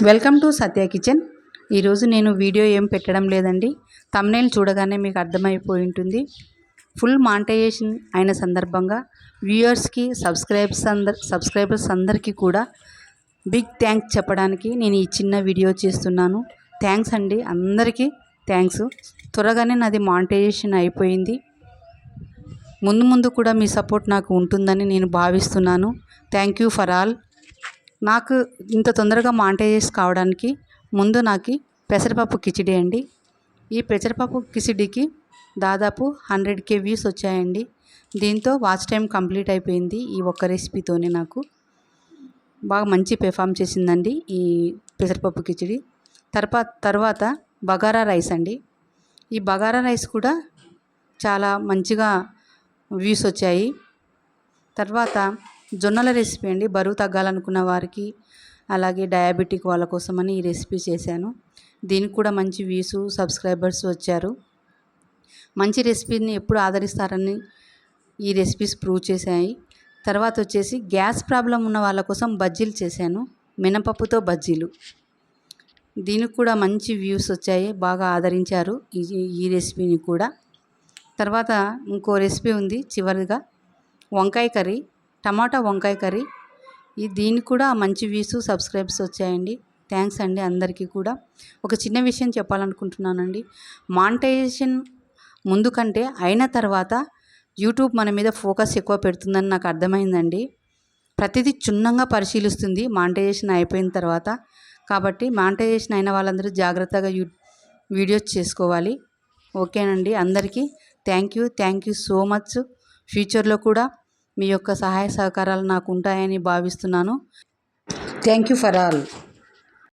Welcome to Satya kitchen. ఈరోజు నేను video ఏం పెట్టడం లేదండి. థంబ్నెయిల్ చూడగానే మీకు అర్థమైపోయి ఉంటుంది. ఫుల్ మానిటైజేషన్ అయిన సందర్భంగా వ్యూయర్స్కి సబ్స్క్రైబర్స్ అందరికీ కూడా బిగ్ థ్యాంక్స్ చెప్పడానికి నేను ఈ చిన్న వీడియో చేస్తున్నాను. థ్యాంక్స్ అండి, అందరికీ థ్యాంక్స్. త్వరగానే నాది మానిటైజేషన్ అయిపోయింది. ముందు కూడా మీ సపోర్ట్ నాకు ఉంటుందని నేను భావిస్తున్నాను. Thank you for all. నాకు ఇంత తొందరగా మానిటైజ్ కావడానికి ముందు నాకు పెసరపప్పు కిచిడి అండి. ఈ పెసరపప్పు కిచిడికి దాదాపు 100K వ్యూస్ వచ్చాయండి. దీంతో వాచ్ టైం కంప్లీట్ అయిపోయింది. ఈ ఒక్క రెసిపీతోనే నాకు బాగా మంచి పెర్ఫామ్ చేసిందండి ఈ పెసరపప్పు కిచిడి. తర్వాత బగారా రైస్ అండి. ఈ బగారా రైస్ కూడా చాలా మంచిగా వ్యూస్ వచ్చాయి. తర్వాత జొన్నల రెసిపీ అండి. బరువు తగ్గాలనుకున్న వారికి, అలాగే డయాబెటిక్ వాళ్ళ కోసమని ఈ రెసిపీ చేశాను. దీనికి కూడా మంచి వ్యూస్, సబ్స్క్రైబర్స్ వచ్చారు. మంచి రెసిపీని ఎప్పుడు ఆదరిస్తారని ఈ రెసిపీస్ ప్రూవ్ చేశాయి. తర్వాత వచ్చేసి గ్యాస్ ప్రాబ్లం ఉన్న వాళ్ళ కోసం బజ్జీలు చేశాను, మినపప్పుతో బజ్జీలు. దీనికి కూడా మంచి వ్యూస్ వచ్చాయి, బాగా ఆదరించారు ఈ రెసిపీని కూడా. తర్వాత ఇంకో రెసిపీ ఉంది చివరిగా, వంకాయ కర్రీ, టమాటా వంకాయ కర్రీ. దీనికి కూడా మంచి వ్యూస్, సబ్స్క్రైబ్స్ వచ్చాయండి. థ్యాంక్స్ అండి అందరికీ కూడా. ఒక చిన్న విషయం చెప్పాలనుకుంటున్నానండి. మానిటైజేషన్ ముందు కంటే అయిన తర్వాత యూట్యూబ్ మన మీద ఫోకస్ ఎక్కువ పెడుతుందని నాకు అర్థమైందండి. ప్రతిదీ క్షుణ్ణంగా పరిశీలిస్తుంది మానిటైజేషన్ అయిపోయిన తర్వాత. కాబట్టి మానిటైజేషన్ అయిన వాళ్ళందరూ జాగ్రత్తగా వీడియోస్ చేసుకోవాలి. ఓకేనండి, అందరికీ థ్యాంక్ యూ సో మచ్. ఫ్యూచర్లో కూడా మీ యొక్క సహాయ సహకారాలు నాకు ఉంటాయని భావిస్తున్నాను. Thank you for all.